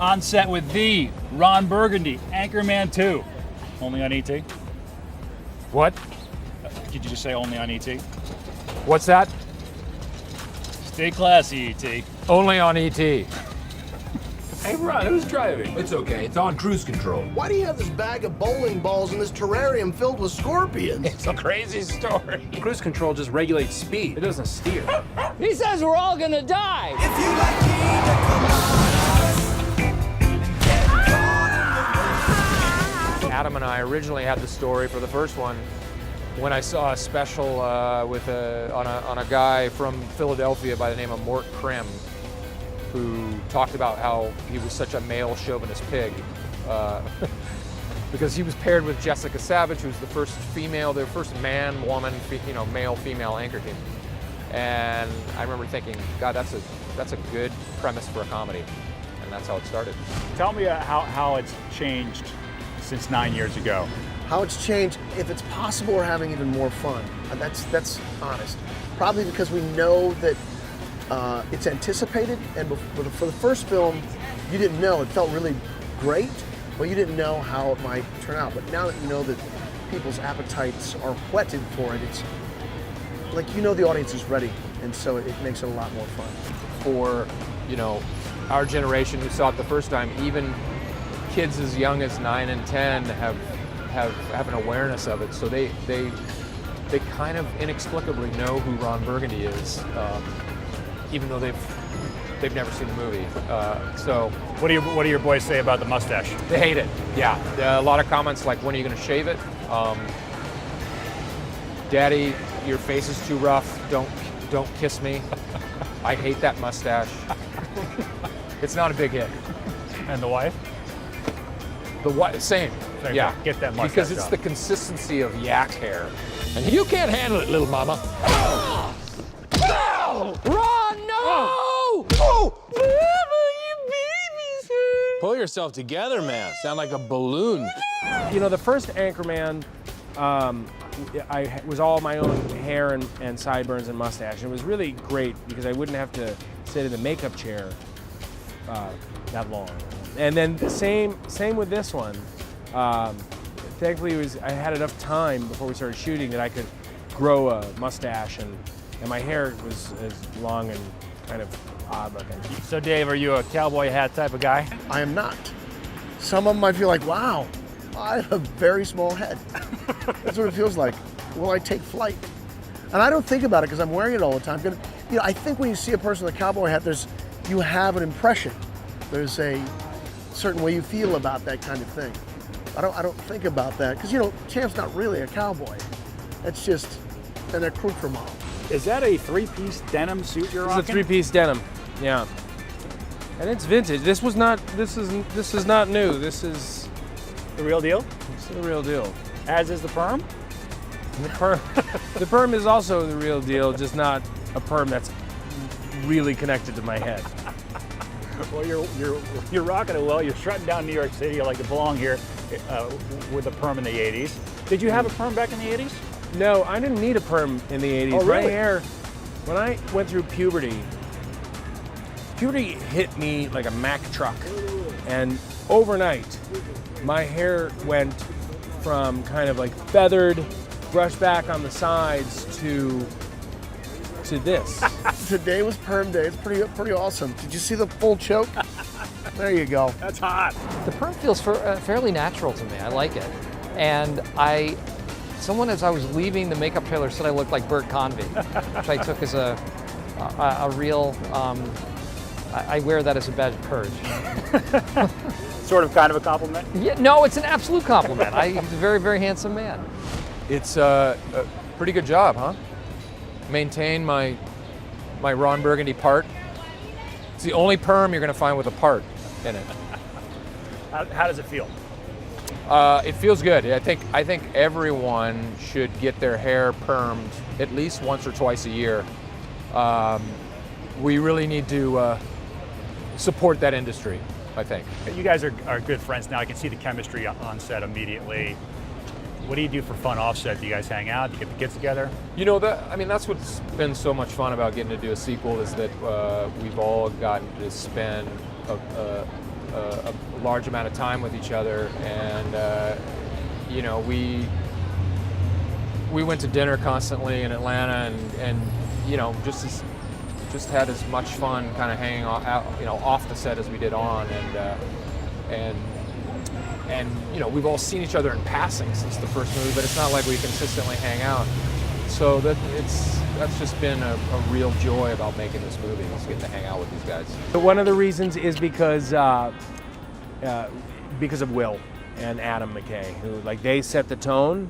On set with the Ron Burgundy, Anchorman 2. Only on ET? What? Did you just say only on ET? What's that? Stay classy, ET. Only on ET. Hey, Ron, who's driving? It's okay. It's on cruise control. Why do you have this bag of bowling balls in this terrarium filled with scorpions? It's a crazy story. Cruise control just regulates speed. It doesn't steer. He says we're all gonna die. If you like Gina, come on. Adam and I originally had the story for the first one when I saw a special on a guy from Philadelphia by the name of Mort Krim, who talked about how he was such a male chauvinist pig because he was paired with Jessica Savage, who was the first female, the first man, woman, male, female anchor team. And I remember thinking, God, that's a good premise for a comedy, and that's how it started. Tell me how it's changed since 9 years ago. How it's changed, if it's possible, we're having even more fun. That's honest. Probably because we know that it's anticipated, and for the first film, you didn't know. It felt really great, but you didn't know how it might turn out. But now that you know that people's appetites are whetted for it, it's like the audience is ready, and so it makes it a lot more fun. For our generation who saw it the first time, even kids as young as 9 and 10 have an awareness of it, so they kind of inexplicably know who Ron Burgundy is, even though they've never seen the movie. So What do your boys say about the mustache? they hate it. Yeah, a lot of comments like, "When are you going to shave it?" "Daddy, your face is too rough. Don't kiss me. I hate that mustache." It's not a big hit. And the wife? Same. Yeah. Thing. Get that mustache because it's off. the consistency of yak hair, and you can't handle it, little mama. Ron, no! Pull yourself together, man. Sound like a balloon. The first Anchorman, I was all my own hair and sideburns and mustache. And it was really great because I wouldn't have to sit in the makeup chair that long. And then same with this one. Thankfully, I had enough time before we started shooting that I could grow a mustache, and my hair was as long and kind of odd looking. So Dave, are you a cowboy hat type of guy? I am not. Some of them might feel like, wow, I have a very small head. That's what it feels like. Will I take flight? And I don't think about it because I'm wearing it all the time. I think when you see a person with a cowboy hat, you have an impression. There's a certain way you feel about that kind of thing. I don't think about that because Champ's not really a cowboy. It's just an accoutrement. Is that a three-piece denim suit you're rocking? It's a three-piece denim, yeah. And it's vintage. This is not new. This is The real deal? the real deal. As is the perm? The perm is also the real deal, just not a perm that's really connected to my head. Well, you're rocking it well. You're strutting down New York City. You like to belong here with a perm in the 80s. Did you have a perm back in the 80s? No, I didn't need a perm in the 80s. Oh, really? My hair, when I went through puberty hit me like a Mack truck. And overnight, my hair went from kind of like feathered, brushed back on the sides to this. Today was perm day. It's pretty awesome. Did you see the full choke? There you go. That's hot. The perm feels fairly natural to me. I like it. And someone as I was leaving the makeup trailer said I looked like Bert Convy, which I took as a real, I wear that as a badge of courage. Sort of kind of a compliment? Yeah, no, it's an absolute compliment. He's a very, very handsome man. It's a pretty good job, huh? Maintain my Ron Burgundy part. It's the only perm you're going to find with a part in it. How does it feel? It feels good. I think everyone should get their hair permed at least once or twice a year. We really need to support that industry, I think. You guys are good friends now. I can see the chemistry on set immediately. What do you do for fun offset? Do you guys hang out? Do you get the kids together? That's what's been so much fun about getting to do a sequel is that we've all gotten to spend a large amount of time with each other, and you know, we went to dinner constantly in Atlanta, and you know, just had as much fun kind of hanging out, you know, off the set as we did on, and you know, we've all seen each other in passing since the first movie, but it's not like we consistently hang out. So that's just been a real joy about making this movie, is getting to hang out with these guys. One of the reasons is because of Will and Adam McKay, who, like, they set the tone,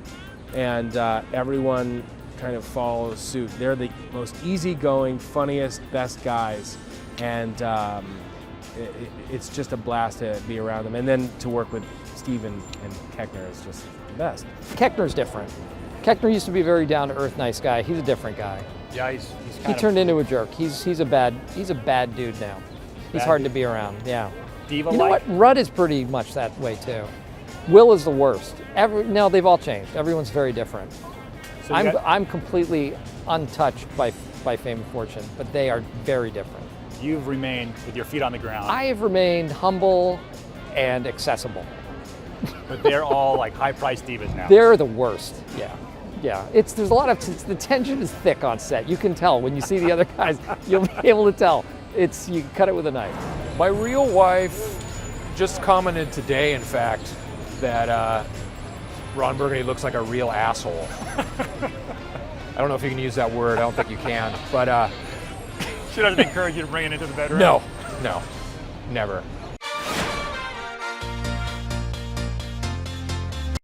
and everyone kind of follows suit. They're the most easygoing, funniest, best guys, and it's just a blast to be around them. And then to work with Steven and Keckner is just the best. Keckner's different. Keckner used to be a very down-to-earth, nice guy. He's a different guy. Yeah, he's He turned into a jerk. He's a bad dude now. He's Bad hard dude. to be around. Yeah. diva. You know what? Rudd is pretty much that way too. Will is the worst. No, they've all changed. Everyone's very different. So you I'm completely untouched by fame and fortune, but they are very different. You've remained with your feet on the ground. I have remained humble and accessible. But they're all like high-priced divas now. They're the worst. Yeah. Yeah, there's a lot of, the tension is thick on set. You can tell when you see the other guys, you'll be able to tell. You cut it with a knife. My real wife just commented today, in fact, that Ron Burgundy looks like a real asshole. I don't know if you can use that word. I don't think you can. But She doesn't encourage you to bring it into the bedroom? no, never.